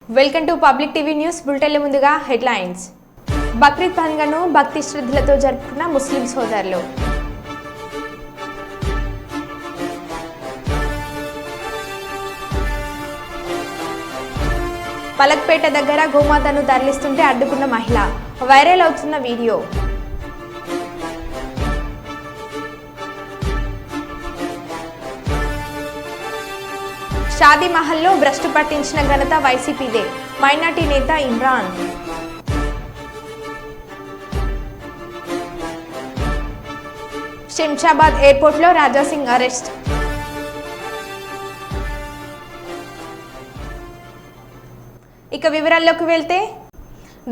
Welcome to public TV news బులెటిన్ల ముందుగా headlines. Bakrid పండుగను భక్తి శ్రద్ధలతో జరుపుకున్న ముస్లిం సోదరులు. పలక్పేట దగ్గర గోమాతను తరలిస్తుంటే అడ్డుకున్న మహిళ, వైరల్ అవుతున్న వీడియో. షాదీ మహల్లో భ్రష్టు పట్టించిన ఘనత వైసీపీదే, మైనార్టీ నేత ఇమ్రాన్. శంషాబాద్ ఎయిర్పోర్ట్లో రాజాసింగ్ అరెస్ట్. ఇక వివరాల్లోకి వెళ్తే,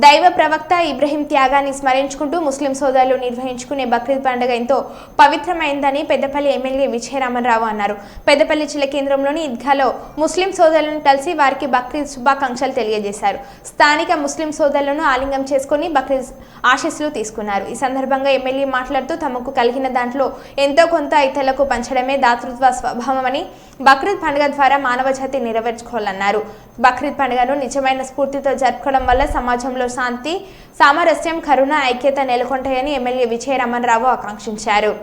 దైవ ప్రవక్త ఇబ్రహీం త్యాగాన్ని స్మరించుకుంటూ ముస్లిం సోదరులు నిర్వహించుకునే బక్రీద్ పండుగ ఎంతో పవిత్రమైందని పెద్దపల్లి ఎమ్మెల్యే విజయరామన్రావు అన్నారు. పెద్దపల్లి జిల్లా కేంద్రంలోని ఈద్గాలో ముస్లిం సోదరులను కలిసి వారికి బక్రీద్ శుభాకాంక్షలు తెలియజేశారు. స్థానిక ముస్లిం సోదరులను ఆలింగనం చేసుకుని బక్రీద్ ఆశీస్సులు తీసుకున్నారు. ఈ సందర్భంగా ఎమ్మెల్యే మాట్లాడుతూ తమకు కలిగిన దాంట్లో ఎంతో కొంత ఇతరులకు పంచడమే దాతృత్వ స్వభావమని, బక్రీద్ పండుగ ద్వారా మానవ జాతి నెరవేర్చుకోవాలన్నారు. బక్రీద్ పండుగను నిజమైన స్ఫూర్తితో జరుపుకోవడం వల్ల సమాజంలో శాంతి, సామరస్యం, కరుణ, ఐక్యత నెలకొంటాయని ఎమ్మెల్యే విజయరామన్రావు ఆకాంక్షించారు.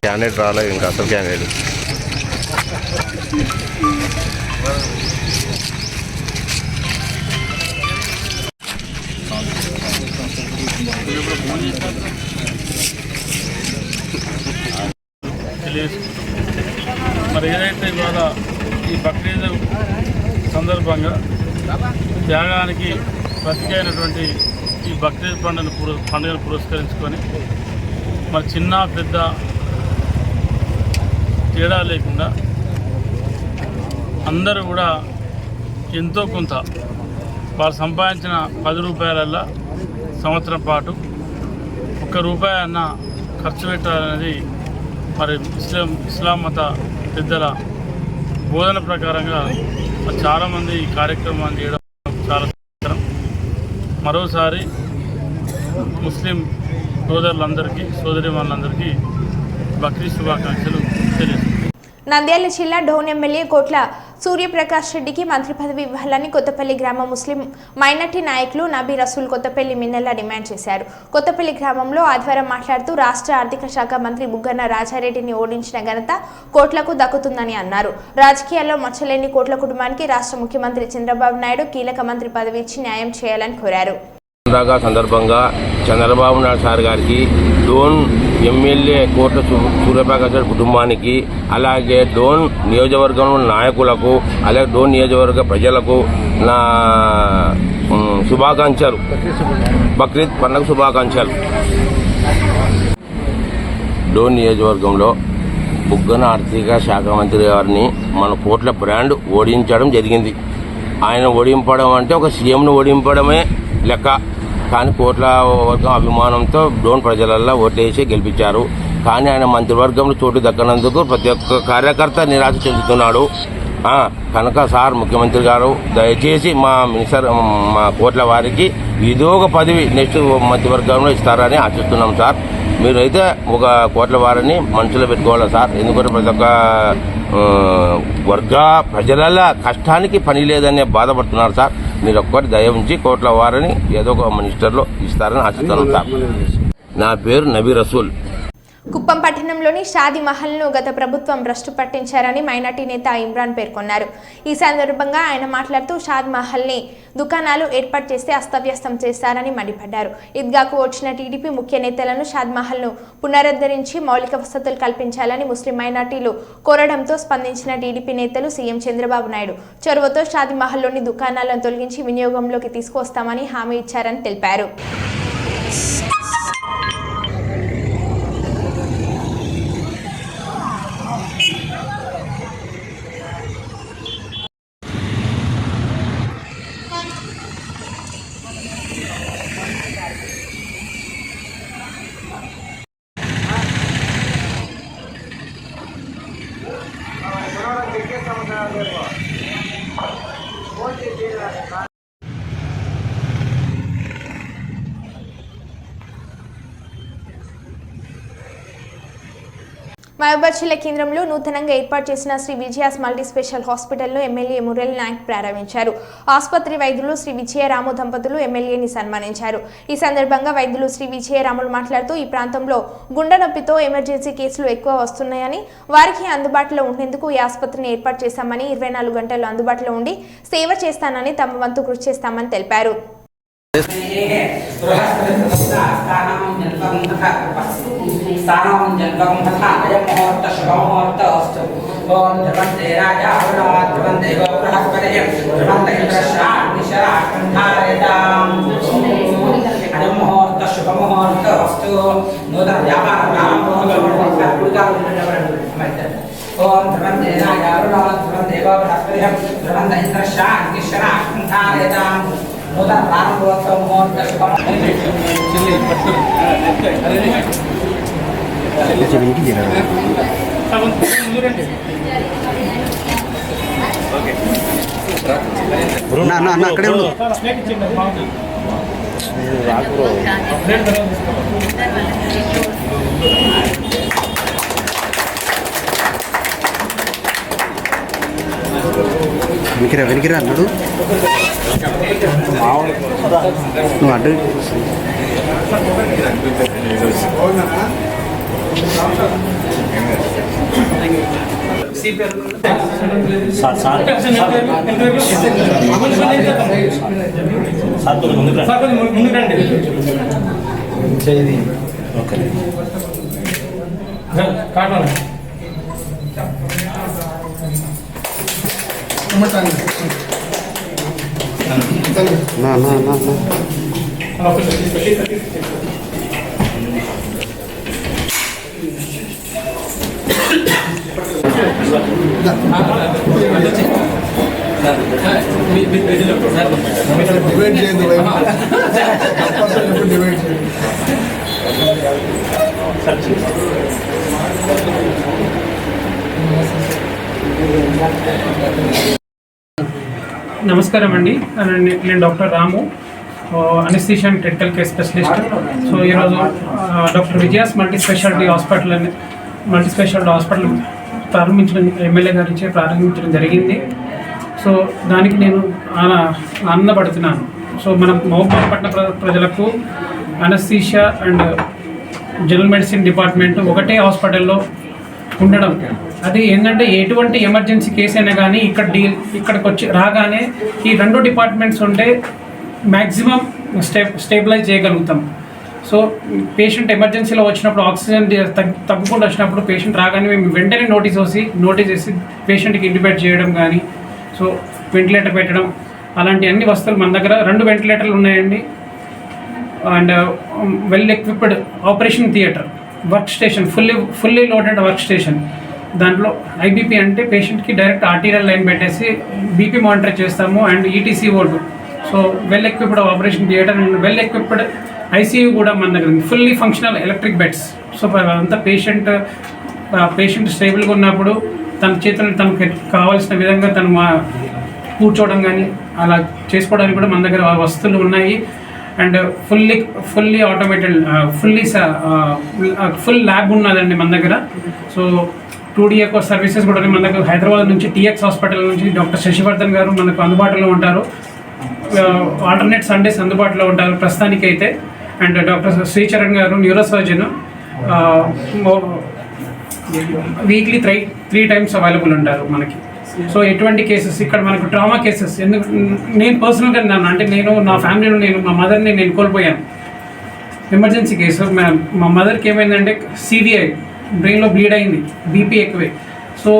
క్యాండిడేట్ రాలేదు, ఇంకా అసలు క్యాండిడేట్ మరి ఏదైతే ఇవాళ ఈ బక్రీద్ సందర్భంగా త్యాగానికి ప్రతికైనటువంటి ఈ బక్రీద్ పండుగను పురస్కరించుకొని మరి చిన్న పెద్ద తేడా లేకుండా అందరూ కూడా ఎంతో కొంత వారు సంపాదించిన 10 రూపాయలల్లో సంవత్సరం పాటు 1 రూపాయి అన్న ఖర్చు పెట్టాలనేది మరి ఇస్లాం మత పెద్దల బోధన ప్రకారంగా చాలామంది ఈ కార్యక్రమాన్ని చేయడం చాలా అవసరం. మరోసారి ముస్లిం సోదరులందరికీ, సోదరిమణులందరికీ బక్రీద్ శుభాకాంక్షలు తెలియజేస్తున్నాను. నంద్యాల జిల్లా డోన్ ఎమ్మెల్యే కోట్ల సూర్యప్రకాష్ రెడ్డికి మంత్రి పదవి ఇవ్వాలని కొత్తపల్లి గ్రామ ముస్లిం మైనార్టీ నాయకులు నబీ రసూల్ కొత్తపల్లి మిన్నెల్లా డిమాండ్ చేశారు. కొత్తపల్లి గ్రామంలో ఆదివారం మాట్లాడుతూ రాష్ట్ర ఆర్థిక శాఖ మంత్రి బుగ్గన రాజారెడ్డిని ఓడించిన ఘనత కోట్లకు దక్కుతుందని అన్నారు. రాజకీయాల్లో మచ్చలేని కోట్ల కుటుంబానికి రాష్ట్ర ముఖ్యమంత్రి చంద్రబాబు నాయుడు కీలక మంత్రి పదవి ఇచ్చి న్యాయం చేయాలని కోరారు. సందర్భంగా చంద్రబాబు నాయుడు సార్ గారికి, డోన్ ఎమ్మెల్యే కోట్ల సూర్యప్రకాష్ కుటుంబానికి, అలాగే డోన్ నియోజకవర్గంలో నాయకులకు, అలాగే డోన్ నియోజకవర్గ ప్రజలకు నా శుభాకాంక్షలు, బక్రీద్ పండుగ శుభాకాంక్షలు. డోన్ నియోజకవర్గంలో బుగ్గన ఆర్థిక శాఖ మంత్రి గారిని మన కోట్ల బ్రాండ్ ఓడించడం జరిగింది. ఆయన ఓడింపడం అంటే ఒక సీఎంను ఓడింపడమే లెక్క. కానీ కోట్ల వర్గం అభిమానంతో డోన్ ప్రజలల్లో ఓట్లేసి గెలిపించారు. కానీ ఆయన మంత్రివర్గంలో చోటు దక్కనందుకు ప్రతి ఒక్క కార్యకర్త నిరాశ చెందుతున్నాడు. కనుక సార్ ముఖ్యమంత్రి గారు దయచేసి మా కోట్ల వారికి ఏదో ఒక పదవి నెక్స్ట్ మంత్రివర్గంలో ఇస్తారని ఆశిస్తున్నాం సార్. మీరైతే ఒక కోట్ల వారిని మనసులో పెట్టుకోవాలి సార్. ఎందుకంటే ప్రతి ఒక్క వర్గ ప్రజల కష్టానికి పని లేదనే బాధపడుతున్నారు సార్. మీరు ఒక్కటి దయ ఉంచి కోట్ల వారిని ఏదో ఒక మినిస్టర్లో ఇస్తారని ఆశిస్తున్నాం సార్. నా పేరు నబీ రసూల్. కుప్పం పట్టణంలోని షాదీ మహల్ను గత ప్రభుత్వం భ్రష్టు పట్టించారని మైనార్టీ నేత ఇమ్రాన్ పేర్కొన్నారు. ఈ సందర్భంగా ఆయన మాట్లాడుతూ షాదీ మహల్ని దుకాణాలు ఏర్పాటు చేస్తే అస్తవ్యస్తం చేశారని మండిపడ్డారు. ఈద్గాకు వచ్చిన టీడీపీ ముఖ్య నేతలను షాదీ మహల్ను పునరుద్ధరించి మౌలిక వసతులు కల్పించాలని ముస్లిం మైనార్టీలు కోరడంతో స్పందించిన టీడీపీ నేతలు సీఎం చంద్రబాబు నాయుడు చొరవతో షాదీ మహల్లోని దుకాణాలను తొలగించి వినియోగంలోకి తీసుకువస్తామని హామీ ఇచ్చారని తెలిపారు. మహబూబాద్ జిల్లా కేంద్రంలో నూతనంగా ఏర్పాటు చేసిన శ్రీ విజయాస్ మల్టీ స్పెషల్ హాస్పిటల్ను ఎమ్మెల్యే మురళి నాయక్ ప్రారంభించారు. ఆసుపత్రి వైద్యులు శ్రీ విజయరాము దంపతులు ఎమ్మెల్యేని సన్మానించారు. ఈ సందర్భంగా వైద్యులు శ్రీ విజయరాములు మాట్లాడుతూ ఈ ప్రాంతంలో గుండె నొప్పితో ఎమర్జెన్సీ కేసులు ఎక్కువ వస్తున్నాయని, వారికి అందుబాటులో ఉండేందుకు ఈ ఆసుపత్రిని ఏర్పాటు చేశామని, 24 గంటలు అందుబాటులో ఉండి సేవ చేస్తానని, తమ వంతు కృషి చేస్తామని తెలిపారు. ఓం ధ్రువందేనాయ ధ్రువందేవ బృహస్పతిః ధ్రువంద ఇంద్ర శాంతి శరాకంఠారేతాం నూతన ప్రారంభోత్సవ ముహూర్త శుభం. అక్కడే ఉండు. వెనికిరా అన్నాడు. నువ్వు అడ్డు డివైడ్ చేయదు. డివైడ్ చేయదు. నమస్కారం అండి, నేను doctor Ramu, anaesthesia and critical care specialist. So ఈరోజు doctor Vijayas multi speciality hospital ప్రారంభించడం ఎమ్మెల్యే గారి ప్రారంభించడం జరిగింది. సో దానికి నేను ఆనందపడుతున్నాను. సో మన మహబూబాబాద్ పట్టణ ప్రజలకు anaesthesia and general medicine department ఒకటే హాస్పిటల్లో ఉండడం, అది ఏంటంటే ఎటువంటి ఎమర్జెన్సీ కేసు అయినా కానీ ఇక్కడికి వచ్చి రాగానే ఈ 2 డిపార్ట్మెంట్స్ ఉంటే మ్యాక్సిమం స్టేబిలైజ్ చేయగలుగుతాం. సో పేషెంట్ ఎమర్జెన్సీలో వచ్చినప్పుడు, ఆక్సిజన్ తగ్గకుండా వచ్చినప్పుడు పేషెంట్ రాగానే మేము వెంటనే నోటీస్ వేసి పేషెంట్కి ఇంటిబేట్ చేయడం కానీ, సో వెంటిలేటర్ పెట్టడం, అలాంటి అన్ని వస్తువులు మన దగ్గర 2 వెంటిలేటర్లు ఉన్నాయండి. And well equipped operation theatre, work station, fully loaded work station. దాంట్లో ఐబీపీ అంటే పేషెంట్కి డైరెక్ట్ ఆర్టీరియల్ లైన్ పెట్టేసి బీపీ మానిటర్ చేస్తాము. And ETC vote. So well equipped operation theatre and well equipped ICU కూడా మన దగ్గర ఉంది. Fully functional electric beds. So అంతా పేషెంట్ స్టేబుల్గా ఉన్నప్పుడు తన చేతులను తనకు కావాల్సిన విధంగా తను కూర్చోవడం కానీ అలా చేసుకోవడానికి కూడా మన దగ్గర వస్తువులు ఉన్నాయి. And fully automated full lab ఉన్నదండి మన దగ్గర. సో 2D ఎకో సర్వీసెస్ కూడా మన దగ్గర హైదరాబాద్ నుంచి టీఎక్స్ హాస్పిటల్ నుంచి డాక్టర్ శశివర్ధన్ గారు మనకు అందుబాటులో ఉంటారు. ఆల్టర్నేట్ సండేస్ అందుబాటులో ఉంటారు ప్రస్తుతానికి అయితే. అండ్ డాక్టర్ శ్రీచరణ్ గారు neuro surgeon. Weekly three times available ఉంటారు మనకి. సో ఎటువంటి కేసెస్ ఇక్కడ మనకు ట్రామా కేసెస్, ఎందుకు నేను పర్సనల్గా నన్ను అంటే నేను నా ఫ్యామిలీలో మా మదర్ని నేను కోల్పోయాను. ఎమర్జెన్సీ కేసు మా మదర్కి ఏమైందంటే సివిఐ బ్రెయిన్లో బ్లీడ్ అయింది, బీపీ ఎక్కువే. సో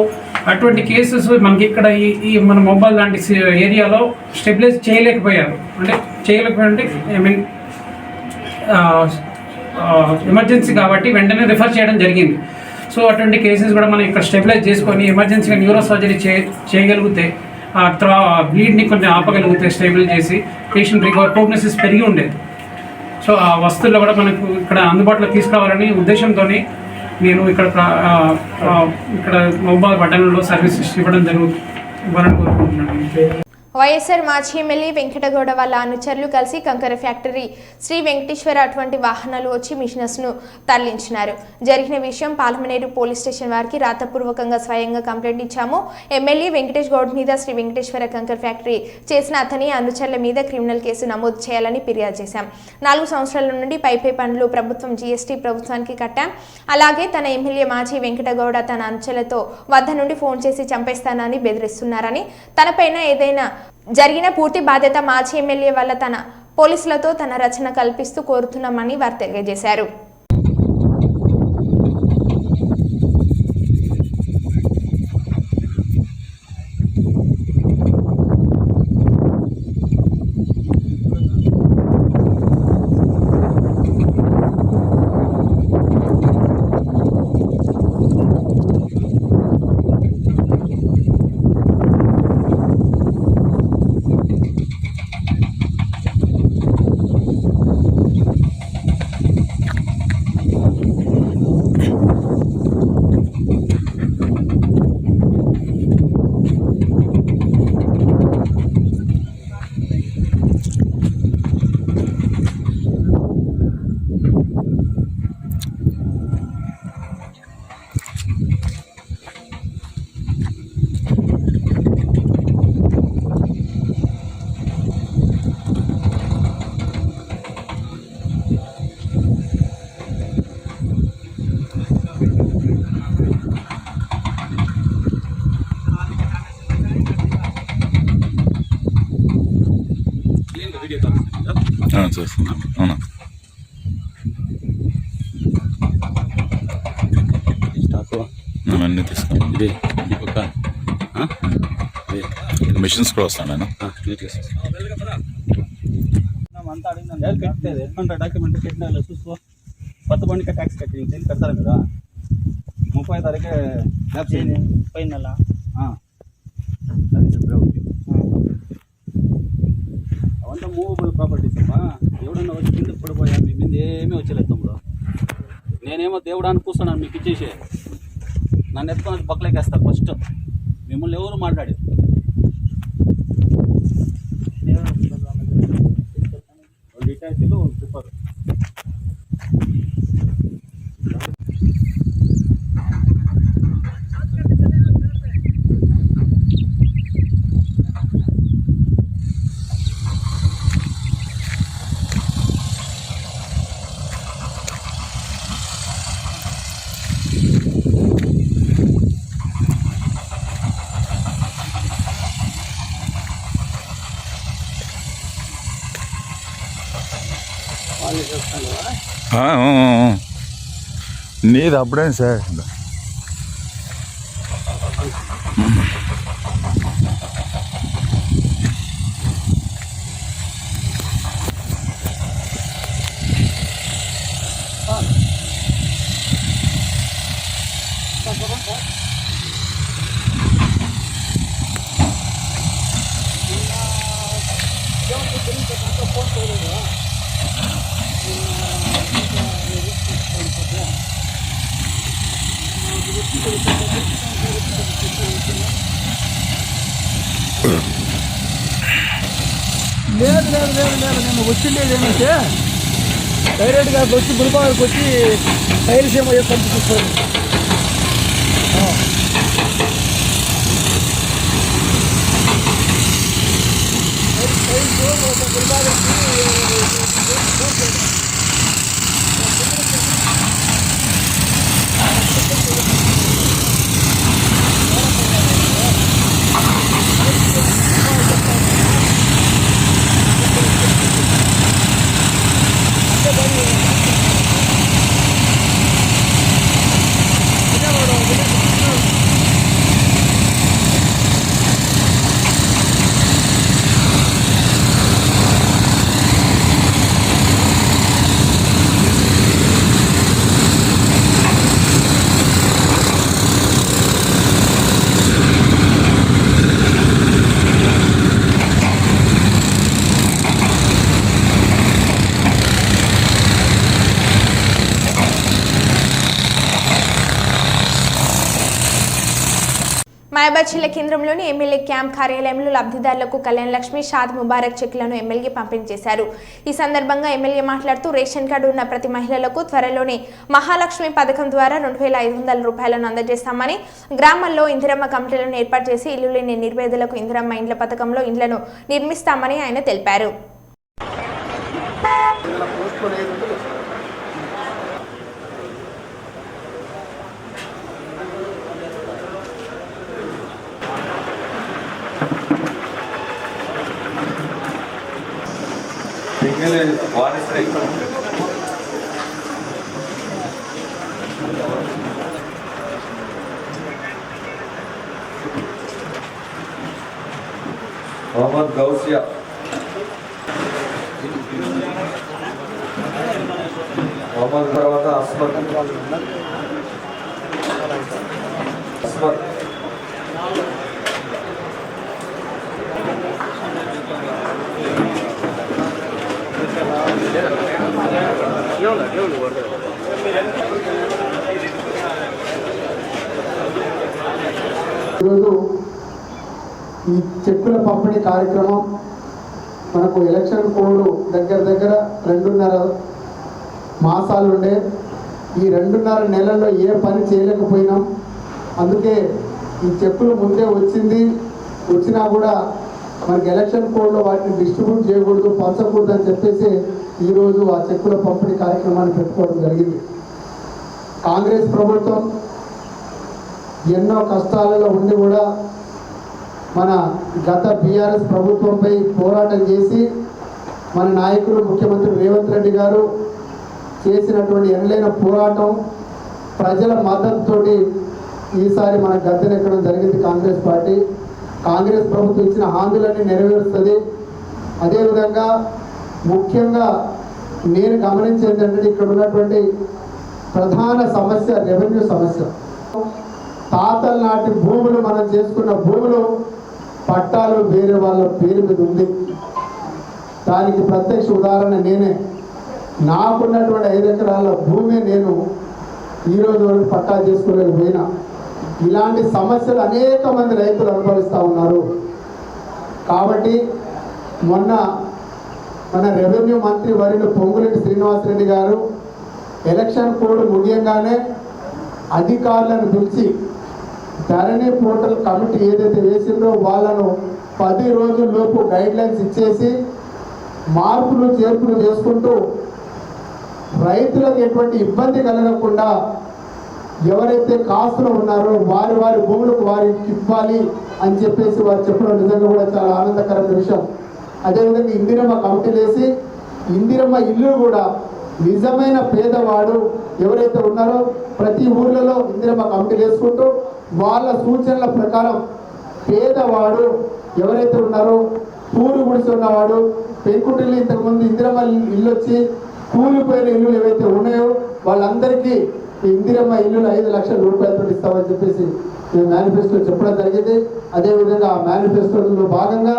అటువంటి కేసెస్ మనకి ఇక్కడ ఈ మన మొబైల్ లాంటి ఏరియాలో స్టెబిలైజ్ చేయలేకపోయారు. అంటే ఐ మీన్ ఎమర్జెన్సీ కాబట్టి వెంటనే రిఫర్ చేయడం జరిగింది. సో అటువంటి కేసెస్ కూడా మనం ఇక్కడ స్టెబిలైజ్ చేసుకొని ఎమర్జెన్సీగా న్యూరో సర్జరీ చేయగలిగితే బ్లీడ్ని కొంచెం ఆపగలిగితే స్టేబుల్ చేసి పేషెంట్ ప్రోగ్నోసిస్ పెరిగి ఉండేది. సో ఆ వస్తువుల్లో కూడా మనకు ఇక్కడ అందుబాటులో తీసుకురావాలని ఉద్దేశంతో నేను ఇక్కడ మొబైల్ పట్టణంలో సర్వీసెస్ ఇవ్వాలని కోరుకుంటున్నాను. వైఎస్ఆర్ మాజీ ఎమ్మెల్యే వెంకటగౌడ వాళ్ళ అనుచరులు కలిసి కంకర ఫ్యాక్టరీ శ్రీ వెంకటేశ్వర అటువంటి వాహనాలు వచ్చి మిషనర్స్ను తరలించినారు. జరిగిన విషయం పాలమనేరు పోలీస్ స్టేషన్ వారికి రాతపూర్వకంగా స్వయంగా కంప్లైంట్ ఇచ్చాము. ఎమ్మెల్యే వెంకటేష్ గౌడ్ మీద శ్రీ వెంకటేశ్వర కంకర ఫ్యాక్టరీ చేసిన అతని అనుచరుల మీద క్రిమినల్ కేసు నమోదు చేయాలని ఫిర్యాదు చేశాం. 4 సంవత్సరాల నుండి పై పనులు ప్రభుత్వం జీఎస్టీ ప్రభుత్వానికి కట్టాం. అలాగే తన ఎమ్మెల్యే మాజీ వెంకటగౌడ తన అనుచరులతో వద్ద నుండి ఫోన్ చేసి చంపేస్తానని బెదిరిస్తున్నారని, తనపైన ఏదైనా జరిగిన పూర్తి బాధ్యత మాజీ ఎమ్మెల్యే వల్ల తన పోలీసులతో తన రచన కల్పిస్తూ కోరుతున్నామని వారు తెలియజేశారు. అవునా అన్నీ తీసుకోండి. మిషన్స్ కూడా వస్తాను నేను అంతా అడిగిందండి కట్టేది ఎట్లా డాక్యుమెంట్ కట్టిన చూసుకో. కొత్త బండికి ట్యాక్స్ కట్టి కడతారు కదా. 30వ తారీఖే పైన నెల అవంతా మూవబుల్ ప్రాపర్టీస్ అమ్మా. ఎవడన్నా వచ్చి కిందకి పడిపోయా మీ మీద ఏమీ వచ్చలేదు తమ్ముడు. నేనేమో దేవుడాన్ని కూర్చున్నాను మీకు ఇచ్చేసి నన్ను ఎత్తుకొని బక్కలేకేస్తారు. ఫస్ట్ మిమ్మల్ని ఎవరు మాట్లాడేది డిటాచీలు ప్రిఫర్. నీది అప్పుడే సార్. లేదు లేదు లేదు లేదు నేను వచ్చిండేది ఏమంటే డైరెక్ట్గా వచ్చి గురుబాబుకి వచ్చి టైల్స్ ఏమో పంపిస్తాను. రాయబాగ్ జిల్లా కేంద్రంలోని ఎమ్మెల్యే క్యాంప్ కార్యాలయంలో లబ్ధిదారులకు కళ్యాణ లక్ష్మి షాద్ ముబారక్ చెక్లను ఎమ్మెల్యే పంపిణీ చేశారు. ఈ సందర్భంగా ఎమ్మెల్యే మాట్లాడుతూ రేషన్ కార్డు ఉన్న ప్రతి మహిళలకు త్వరలోనే మహాలక్ష్మి పథకం ద్వారా 2500 రూపాయలను అందజేస్తామని, గ్రామాల్లో ఇందిరమ్మ కమిటీలను ఏర్పాటు చేసి ఇల్లు లేని నిర్వేదులకు ఇందిరమ్మ ఇండ్ల పథకంలో ఇండ్లను నిర్మిస్తామని ఆయన తెలిపారు. मोहम्मद गौसिया मोहम्मद తర్వాత అస్మత్ ఈరోజు ఈ చెక్కుల పంపిణీ కార్యక్రమం మనకు ఎలక్షన్ కోడ్ దగ్గర 2.5 మాసాలు ఉండే. ఈ 2.5 నెలల్లో ఏ పని చేయలేకపోయినాం. అందుకే ఈ చెక్కులు ముందే వచ్చినా కూడా మనకి ఎలక్షన్ కోడ్లో వాటిని డిస్ట్రిబ్యూట్ చేయకూడదు, పంచకూడదు అని చెప్పేసి ఈరోజు ఆ చెక్కుల పంపిణీ కార్యక్రమాన్ని పెట్టుకోవడం జరిగింది. కాంగ్రెస్ ప్రభుత్వం ఎన్నో కష్టాలలో ఉండి కూడా మన గత బీఆర్ఎస్ ప్రభుత్వంపై పోరాటం చేసి మన నాయకులు ముఖ్యమంత్రి రేవంత్ రెడ్డి గారు చేసినటువంటి ఎనలేని పోరాటం ప్రజల మద్దతుతోటి ఈసారి మన గద్దెనెక్కడం జరిగింది. కాంగ్రెస్ ప్రభుత్వం ఇచ్చిన హామీలన్నీ నెరవేరుస్తుంది. అదేవిధంగా ముఖ్యంగా నేను గమనించేది ఏంటంటే ఇక్కడ ఉన్నటువంటి ప్రధాన సమస్య రెవెన్యూ సమస్య. తాతల నాటి భూములు మనం చేసుకున్న భూములు పట్టాలు వేరే వాళ్ళ పేరు మీద ఉంది. దానికి ప్రత్యక్ష ఉదాహరణ నేనే. నాకున్నటువంటి 5 ఎకరాల భూమి నేను ఈరోజు వరకు పట్టా చేసుకోలేకపోయినా. ఇలాంటి సమస్యలు అనేక మంది రైతులు అనుభవిస్తూ ఉన్నారు. కాబట్టి మొన్న మన రెవెన్యూ మంత్రి వర్యులు పొంగులేటి శ్రీనివాసరెడ్డి గారు ఎలక్షన్ కోడ్ ముగియంగానే అధికారులను పిలిచి ధరణి పోర్టల్ కమిటీ ఏదైతే వేసిందో వాళ్ళను 10 రోజుల్లోపు గైడ్లైన్స్ ఇచ్చేసి మార్పులు చేర్పులు చేసుకుంటూ రైతులకు ఎటువంటి ఇబ్బంది కలగకుండా ఎవరైతే కాస్తులు ఉన్నారో వారి భూములకు వారికి ఇవ్వాలి అని చెప్పేసి వారు చెప్పడం నిజంగా కూడా చాలా ఆనందకరమైన విషయం. అదేవిధంగా ఇందిరమ్మ కమిటీలు వేసి ఇందిరమ్మ ఇల్లు కూడా నిజమైన పేదవాడు ఎవరైతే ఉన్నారో ప్రతి ఊర్లలో ఇందిరమ్మ కమిటీలు వేసుకుంటూ వాళ్ళ సూచనల ప్రకారం పేదవాడు ఎవరైతే ఉన్నారో పూలు గుడిసి ఉన్నవాడు పెంకుటిల్లు ఇంతకుముందు ఇందిరమ్మ ఇల్లు వచ్చి కూలిపోయిన ఇల్లులు ఏవైతే ఉన్నాయో వాళ్ళందరికీ ఇందిరమ్మ ఇల్లులు 5 లక్షల రూపాయలతో ఇస్తామని చెప్పేసి మేము మేనిఫెస్టో చెప్పడం జరిగింది. అదేవిధంగా ఆ మేనిఫెస్టోలో భాగంగా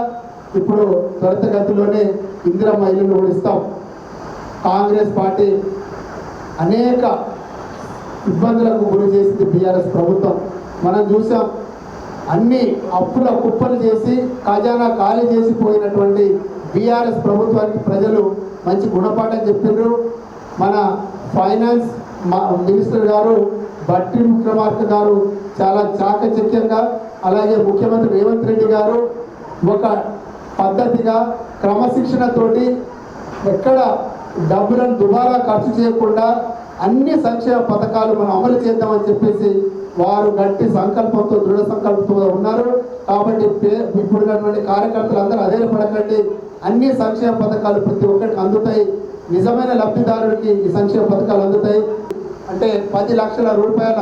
ఇప్పుడు త్వరితగతిలోనే ఇందిరమ్మ ఇల్లులు కూడా ఇస్తాం. కాంగ్రెస్ పార్టీ అనేక ఇబ్బందులకు గురి చేసింది బీఆర్ఎస్ ప్రభుత్వం. మనం చూసాం అన్ని అప్పుల కుప్పలు చేసి ఖజానా ఖాళీ చేసిపోయినటువంటి బీఆర్ఎస్ ప్రభుత్వానికి ప్రజలు మంచి గుణపాఠం చెప్పిండ్రు. మన ఫైనాన్స్ మినిస్టర్ గారు బట్టి విక్రమార్క గారు చాలా చాకచక్యంగా, అలాగే ముఖ్యమంత్రి రేవంత్ రెడ్డి గారు ఒక పద్ధతిగా క్రమశిక్షణతోటి ఎక్కడ డబ్బులను దుబారా ఖర్చు చేయకుండా అన్ని సంక్షేమ పథకాలు మనం అమలు చేద్దామని చెప్పేసి వారు గట్టి సంకల్పంతో దృఢ సంకల్పంతో ఉన్నారు. కాబట్టి ఇప్పుడున్నటువంటి కార్యకర్తలు అందరూ అధైర్యపడకండి. అన్ని సంక్షేమ పథకాలు ప్రతి ఒక్కరికి అందుతాయి. నిజమైన లబ్ధిదారుడికి ఈ సంక్షేమ పథకాలు అందుతాయి. అంటే 10 లక్షల రూపాయల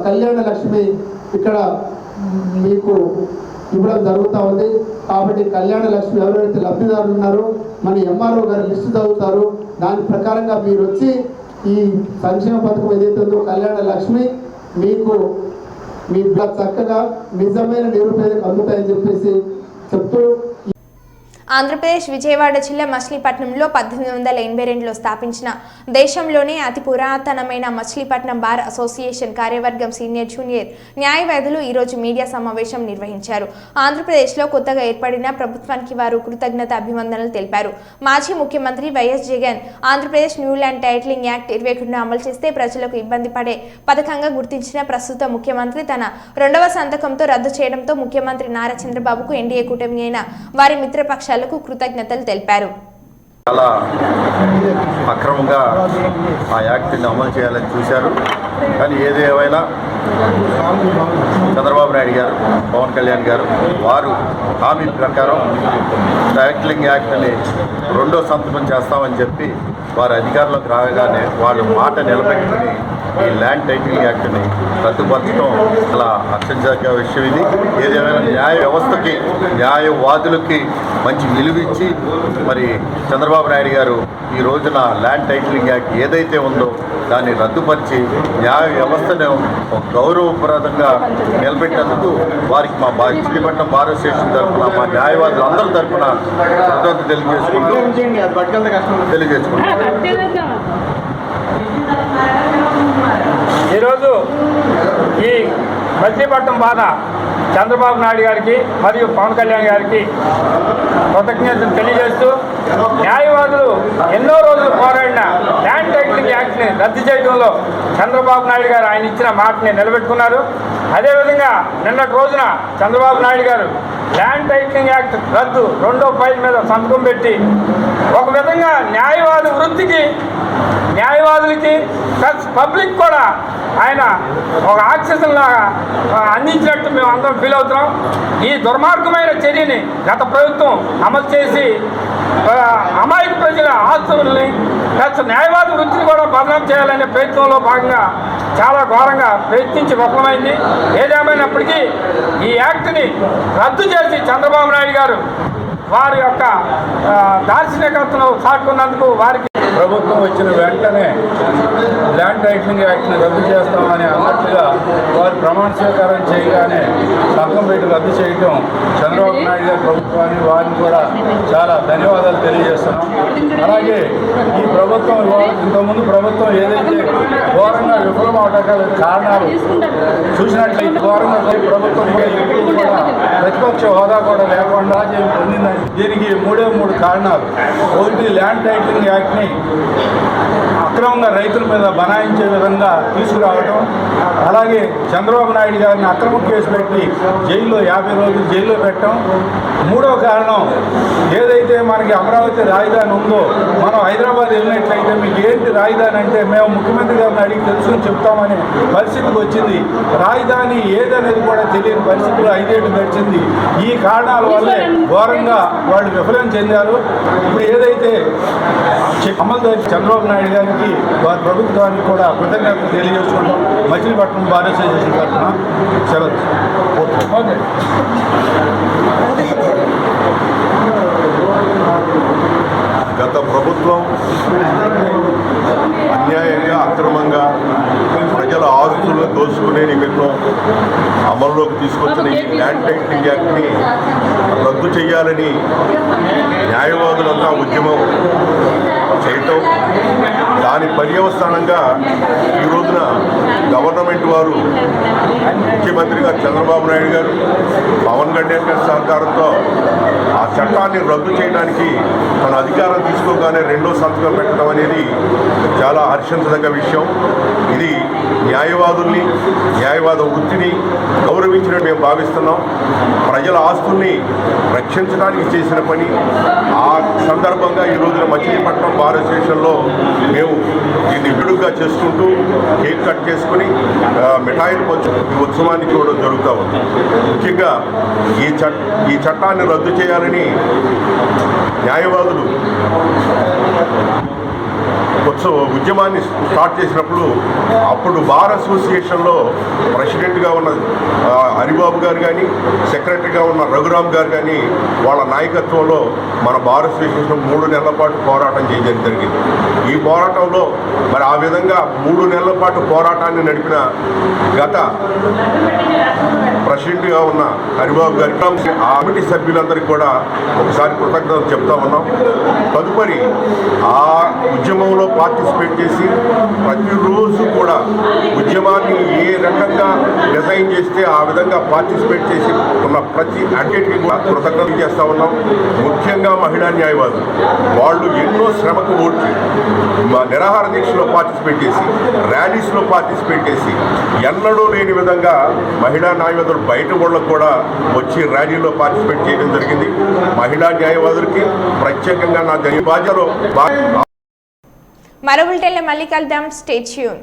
కళ్యాణ లక్ష్మి ఇక్కడ మీకు ఇవ్వడం జరుగుతూ ఉంది. కాబట్టి కళ్యాణ లక్ష్మి ఎవరైతే లబ్ధిదారులు ఉన్నారో మన ఎంఆర్ఓ గారు లిస్టు చదువుతారు. దాని ప్రకారంగా మీరు వచ్చి ఈ సంక్షేమ పథకం ఏదైతే ఉందో కళ్యాణ లక్ష్మి మీకు చక్కగా నిజమైన నిరుపేదకు అందుతాయని చెప్పేసి చెప్తూ ఆంధ్రప్రదేశ్ విజయవాడ జిల్లా మచిలీపట్నంలో 1882లో స్థాపించిన దేశంలోనే అతి పురాతనమైన మచిలీపట్నం బార్ అసోసియేషన్ కార్యవర్గం సీనియర్ జూనియర్ న్యాయవాదులు ఈరోజు మీడియా సమావేశం నిర్వహించారు. ఆంధ్రప్రదేశ్లో కొత్తగా ఏర్పడిన ప్రభుత్వానికి వారు కృతజ్ఞత అభివందనలు తెలిపారు. మాజీ ముఖ్యమంత్రి YS Jagan Andhra Pradesh new land titling act 21ను అమలు చేస్తే ప్రజలకు ఇబ్బంది పడే పథకంగా గుర్తించిన ప్రస్తుత ముఖ్యమంత్రి తన 2వ సంతకంతో రద్దు చేయడంతో ముఖ్యమంత్రి నారా చంద్రబాబుకు ఎన్డీఏ కూటమి అయిన వారి మిత్రపక్ష కృతజ్ఞతలు తెలిపారు. చాలా అక్రమంగా ఆ యాక్ట్ని అమలు చేయాలని చూశారు. కానీ ఏదేమైనా చంద్రబాబు నాయుడు గారు, పవన్ కళ్యాణ్ గారు వారు హామీ ప్రకారం టైటిలింగ్ యాక్ట్ని 2వ సంతకం చేస్తామని చెప్పి వారు అధికారంలోకి రాగానే వాళ్ళు మాట నిలబెట్టుకుని ఈ ల్యాండ్ టైటిలింగ్ యాక్ట్ని రద్దుపరచడం చాలా హర్షించదగ్గ విషయం. ఇది ఏదేమైనా న్యాయ వ్యవస్థకి, న్యాయవాదులకి మంచి విలువిచ్చి మరి చంద్రబాబు నాయుడు గారు ఈ రోజున ల్యాండ్ టైటిలింగ్ యాక్ట్ ఏదైతే ఉందో దాన్ని రద్దుపరిచి న్యాయ వ్యవస్థను గౌరవప్రదంగా నిలబెట్టేందుకు వారికి మా మచిలీపట్నం బార్ అసోసియేషన్ తరఫున, మా న్యాయవాదులు అందరి తరఫున కృతజ్ఞత తెలియజేసుకుంటున్నాం. ఈరోజు ఈ మచిలీపట్నం బాధ చంద్రబాబు నాయుడు గారికి మరియు పవన్ కళ్యాణ్ గారికి కృతజ్ఞతలు తెలియజేస్తూ, న్యాయవాదులు ఎన్నో రోజులు పోరాడిన ల్యాండ్ టైటిలింగ్ యాక్ట్ని రద్దు చేయడంలో చంద్రబాబు నాయుడు గారు ఆయన ఇచ్చిన మాటని నిలబెట్టుకున్నారు. అదేవిధంగా నిన్నటి రోజున చంద్రబాబు నాయుడు గారు ల్యాండ్ టైటిలింగ్ యాక్ట్ రద్దు 2వ ఫైల్ మీద సంతకం పెట్టి ఒక విధంగా న్యాయవాది వృత్తికి, న్యాయవాదులకి ప్లస్ పబ్లిక్ కూడా ఆయన ఒక ఆక్సిజన్ లాగా అందించినట్టు మేము అందరం ఫీల్ అవుతున్నాం. ఈ దుర్మార్గమైన చర్యని గత ప్రభుత్వం అమలు చేసి అమాయక ప్రజల ఆస్తుల్ని ప్లస్ న్యాయవాద వృత్తిని కూడా బదనాం చేయాలనే ప్రయత్నంలో భాగంగా చాలా ఘోరంగా ప్రయత్నించి విఫలమైంది. ఏదేమైనప్పటికీ ఈ యాక్ట్ని రద్దు చేసి చంద్రబాబు నాయుడు గారు వారి యొక్క దార్శనికతను చాటుకున్నందుకు వారికి ప్రభుత్వం వచ్చిన వెంటనే ల్యాండ్ టైటిలింగ్ యాక్ట్ని రద్దు చేస్తామని అన్నట్లుగా వారు ప్రమాణ స్వీకారం చేయగానే సంఘం పెట్టి రద్దు చేయడం చంద్రబాబు నాయుడు గారి ప్రభుత్వాన్ని వారిని కూడా చాలా ధన్యవాదాలు తెలియజేస్తున్నాం. అలాగే ఈ ప్రభుత్వం ఇంతకుముందు ప్రభుత్వం ఏదైతే ఘోరంగా విఫలం అవడానికి కారణాలు చూసినట్లయితే ఘోరంగా ప్రభుత్వం కూడా ప్రతిపక్ష హోదా కూడా లేకుండా పొందిందని దీనికి 3 కారణాలు. ఒకటి, ల్యాండ్ టైటిలింగ్ యాక్ట్ని అక్రమంగా రైతుల మీద బనాయించే విధంగా తీసుకురావడం, అలాగే చంద్రబాబు నాయుడు గారిని అక్రమ కేసు పెట్టి జైల్లో 50 రోజులు జైల్లో పెట్టడం. 3వ కారణం, ఏదైతే మనకి అమరావతి రాజధాని ఉందో మనం హైదరాబాద్ వెళ్ళినట్లయితే మీకు ఏంటి రాజధాని అంటే మేము ముఖ్యమంత్రి గారిని అడిగి తెలుసుకుని చెప్తామనే పరిస్థితికి వచ్చింది. రాజధాని ఏదనేది కూడా తెలియని పరిస్థితులు 5 ఏళ్ళు గడిచింది. ఈ కారణాల వల్లే ఘోరంగా వాళ్ళు విఫలం చెందారు. ఇప్పుడు ఏదైతే అమలు చంద్రబాబు నాయుడు గారికి వారి ప్రభుత్వానికి కూడా కృతజ్ఞతలు తెలియజేసుకుంటాం. మచిలీపట్నం బార్ అసోసియేషన్ తరఫున సెలవు. ఓకే. గత ప్రభుత్వం అన్యాయంగా, అక్రమంగా ప్రజల ఆస్తులను దోచుకునే నిమిత్తం అమల్లోకి తీసుకొచ్చిన ఈ ల్యాండ్ టైటిలింగ్ యాక్ట్ని రద్దు చేయాలని న్యాయవాదులంతా ఉద్యమం చేయటం, దాని పర్యవసానంగా ఈ రోజున గవర్నమెంట్ వారు, ముఖ్యమంత్రి గారు చంద్రబాబు నాయుడు గారు, పవన్ కళ్యాణ్ గారి సహకారంతో ఆ చట్టాన్ని రద్దు చేయడానికి తన అధికారం తీసుకోగానే 2వ సంతకం పెట్టడం అనేది చాలా హర్షించదగ్గ విషయం. ఇది న్యాయవాదుల్ని, న్యాయవాద వృత్తిని గౌరవించినట్టు మేము భావిస్తున్నాం. ప్రజల ఆస్తుల్ని రక్షించడానికి చేసిన పని. ఆ సందర్భంగా ఈ రోజున మచిలీపట్నం బార్ అసోసియేషన్లో మేము దీన్ని విడుగా చేసుకుంటూ కేక్ కట్ చేసుకుని మిఠాయిలు పంచు ఈ ఉత్సవాన్ని చూడడం జరుగుతూ ఉంది. ముఖ్యంగా ఈ చట్టాన్ని రద్దు చేయాలని న్యాయవాదులు ఉద్యమాన్ని స్టార్ట్ చేసినప్పుడు అప్పుడు బార్ అసోసియేషన్లో ప్రెసిడెంట్గా ఉన్న హరిబాబు గారు కానీ సెక్రటరీగా ఉన్న రఘురామ్ గారు కానీ వాళ్ళ నాయకత్వంలో మన బార్ అసోసియేషన్ 3 నెలల పాటు పోరాటం చేయడం జరిగింది. ఈ పోరాటంలో మరి ఆ విధంగా 3 నెలల పాటు పోరాటాన్ని నడిపిన గత ప్రెసిడెంట్గా ఉన్న హరిబాబు గారికి ఆ కమిటీ సభ్యులందరికీ కూడా ఒకసారి కృతజ్ఞతలు చెప్తా ఉన్నాం. తదుపరి ఆ ఉద్యమంలో పార్టిసిపేట్ చేసి ప్రతిరోజు కూడా ఉద్యమాన్ని ఏ రకంగా డిజైన్ చేస్తే ఆ విధంగా పార్టిసిపేట్ చేసి ఉన్న ప్రతి అడ్వకేట్కి కూడా కృతజ్ఞతలు చేస్తూ ఉన్నాం. ముఖ్యంగా మహిళా న్యాయవాదులు వాళ్ళు ఎన్నో శ్రమకు ఓడ్చి నిరాహార దీక్షలో పార్టిసిపేట్ చేసి ర్యాలీస్లో పార్టిసిపేట్ చేసి ఎన్నడూ లేని విధంగా మహిళా న్యాయవాదులు బయట వాళ్ళకు కూడా వచ్చి ర్యాలీలో పార్టిసిపేట్ చేయడం జరిగింది. మహిళా న్యాయవాదులకి ప్రత్యేకంగా నా ధన్యవాదాలు. మరో బులెటిన్లో మళ్ళీ కలుద్దాం. Stay tune.